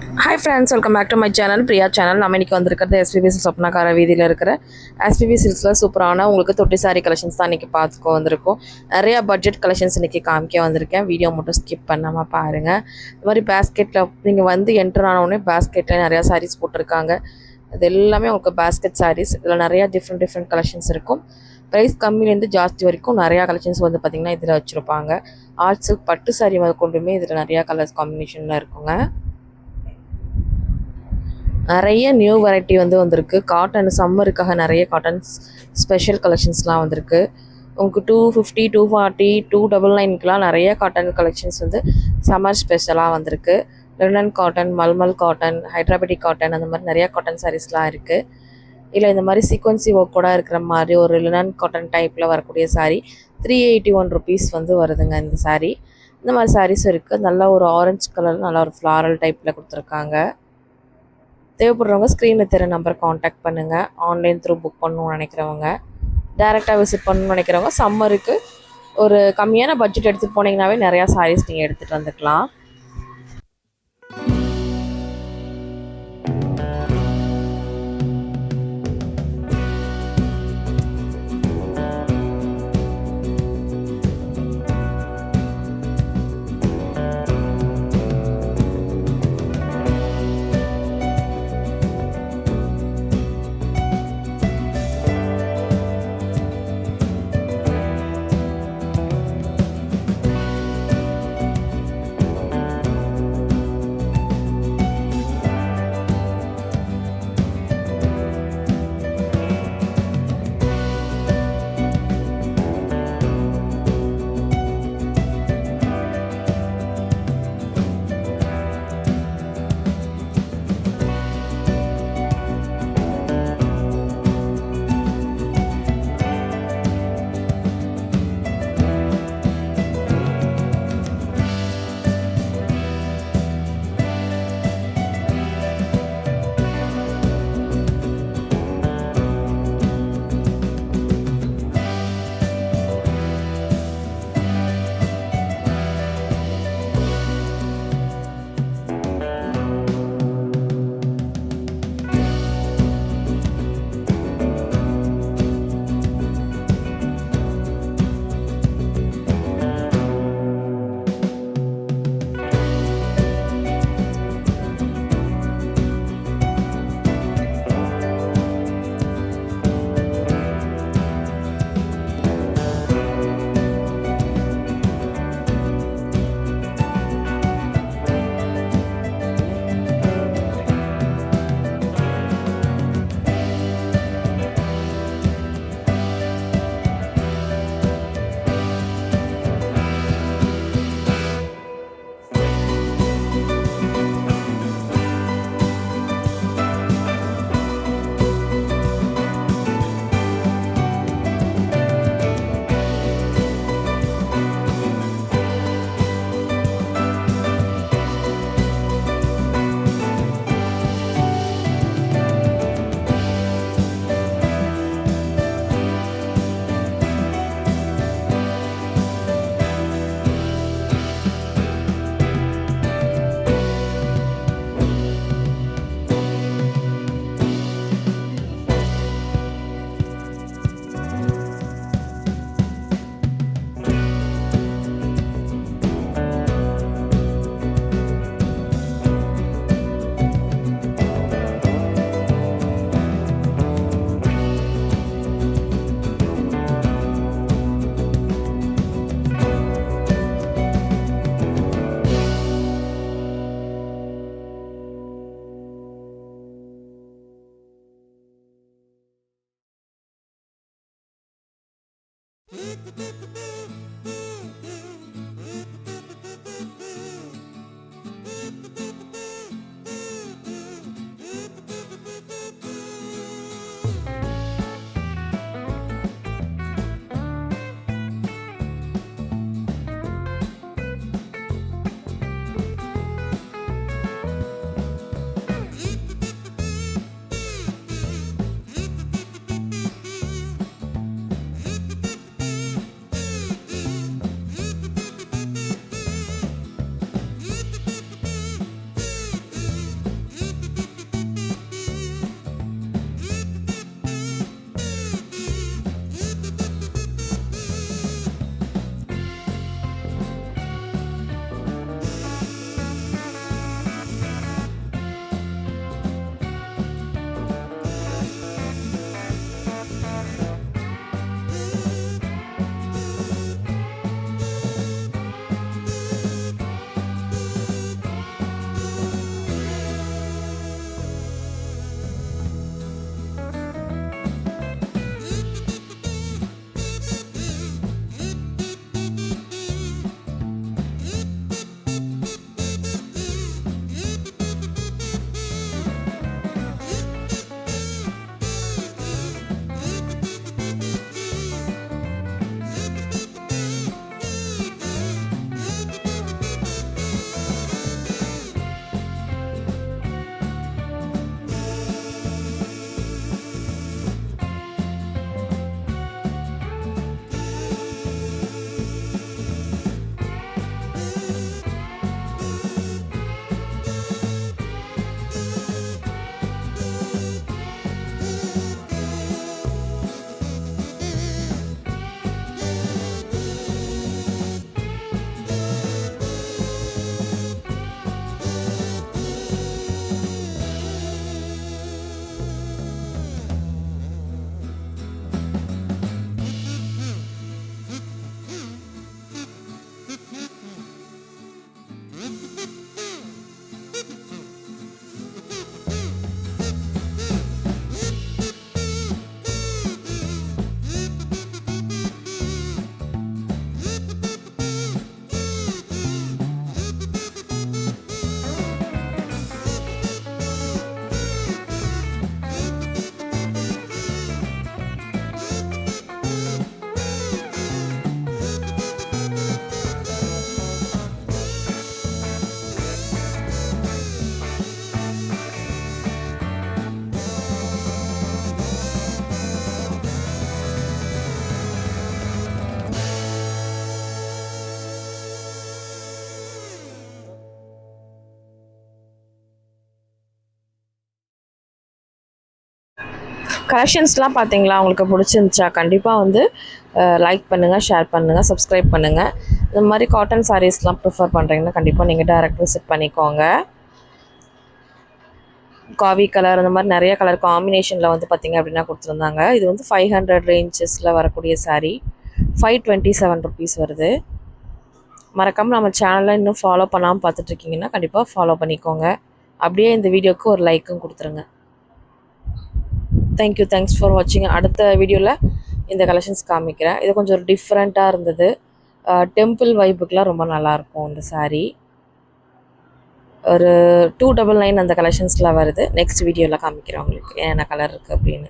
Hi friends, welcome back to my channel, Priya channel. நம்ம இன்னைக்கு வந்திருக்கிறது SPB Silks சொப்னாக்கார வீதியில் இருக்கிற SPB Silksல சூப்பரான உங்களுக்கு தொட்டி சாரி கலெக்ஷன்ஸ் தான் இன்னைக்கு பார்த்துக்கோ வந்திருக்கோம். நிறைய பட்ஜெட் கலெக்ஷன்ஸ் இன்னைக்கு காமிக்க வந்திருக்கேன். வீடியோ மட்டும் ஸ்கிப் பண்ணாமல் பாருங்கள். இந்த மாதிரி பேஸ்கெட்டில் நீங்கள் வந்து என்டர் ஆனவுடனே பேஸ்கெட்டில் நிறையா சாரீஸ் போட்டிருக்காங்க. அது எல்லாமே உங்களுக்கு பேஸ்கெட் சாரீஸ். இதில் நிறையா டிஃப்ரெண்ட் கலெக்ஷன்ஸ் இருக்கும். ப்ரைஸ் கம்மியிலேருந்து ஜாஸ்தி வரைக்கும் நிறையா கலெக்ஷன்ஸ் வந்து பார்த்திங்கன்னா இதில் வச்சுருப்பாங்க. ஆர்ட் சில்க் பட்டு சாரி கொண்டுமே இதில் நிறையா கலர்ஸ் காம்பினேஷனில் இருக்குங்க. நிறைய நியூ வெரைட்டி வந்திருக்கு. காட்டன் சம்மருக்காக நிறைய காட்டன் ஸ்பெஷல் கலெக்ஷன்ஸ்லாம் வந்திருக்கு. உங்களுக்கு 250, 240, 299க்குலாம் நிறைய காட்டன் கலெக்ஷன்ஸ் வந்து சம்மர் ஸ்பெஷலாக வந்திருக்கு. லினன் காட்டன், மல்மல் காட்டன், ஹைட்ராபேட்டிக் காட்டன், அந்த மாதிரி நிறையா காட்டன் சாரீஸ்லாம் இருக்குது. இல்லை இந்த மாதிரி சீக்வன்சி ஒர்க் கூட இருக்கிற மாதிரி ஒரு லினன் காட்டன் டைப்பில் வரக்கூடிய சாரீ 381 ருபீஸ் வந்து வருதுங்க. இந்த சாரீ இந்த மாதிரி சாரீஸும் இருக்குது. நல்லா ஒரு ஆரஞ்சு கலர், நல்லா ஒரு ஃப்ளாரல் டைப்பில் கொடுத்துருக்காங்க. தேவைப்படுறவங்க ஸ்க்ரீனில் தெரிய நம்பர் காண்டாக்ட் பண்ணுங்கள். ஆன்லைன் த்ரூ புக் பண்ணணும்னு நினைக்கிறவங்க, டேரெக்டாக விசிட் பண்ணணும்னு நினைக்கிறவங்க, சம்மருக்கு ஒரு கம்மியான பட்ஜெட் எடுத்துகிட்டு போனீங்கன்னாவே நிறையா சாரீஸ் நீங்கள் எடுத்துகிட்டு வந்துக்கலாம். கலெக்ஷன்ஸ்லாம் பார்த்தீங்களா, உங்களுக்கு பிடிச்சிருந்துச்சா? கண்டிப்பாக வந்து லைக் பண்ணுங்கள், ஷேர் பண்ணுங்கள், சப்ஸ்கிரைப் பண்ணுங்கள். இந்த மாதிரி காட்டன் சாரீஸ்லாம் ப்ரிஃபர் பண்ணுறீங்கன்னா கண்டிப்பாக நீங்கள் டைரக்ட் விசிட் பண்ணிக்கோங்க. காவி கலர் அந்த மாதிரி நிறைய கலர் காம்பினேஷனில் வந்து பார்த்திங்க அப்படின்னா கொடுத்துருந்தாங்க. இது வந்து 500 ரேஞ்சஸில் வரக்கூடிய சாரீ. 527 ருபீஸ் வருது. மறக்காமல் நம்ம சேனலை இன்னும் ஃபாலோ பண்ணாமல் பார்த்துட்ருக்கீங்கன்னா கண்டிப்பாக ஃபாலோ பண்ணிக்கோங்க. அப்படியே இந்த வீடியோவுக்கு ஒரு லைக்கும் கொடுத்துருங்க. தேங்க்யூ, தேங்க்ஸ் ஃபார் வாட்சிங். அடுத்த வீடியோவில் இந்த கலெக்ஷன்ஸ் காமிக்கிறேன். இது கொஞ்சம் ஒரு டிஃப்ரெண்ட்டாக இருந்தது. டெம்பிள் வைப்புக்கெலாம் ரொம்ப நல்லாயிருக்கும் இந்த சாரீ. ஒரு 299 அந்த கலெக்ஷன்ஸில் வருது. நெக்ஸ்ட் வீடியோவில் காமிக்கிறேன் உங்களுக்கு என்னென்ன கலர் இருக்குது அப்படின்னு.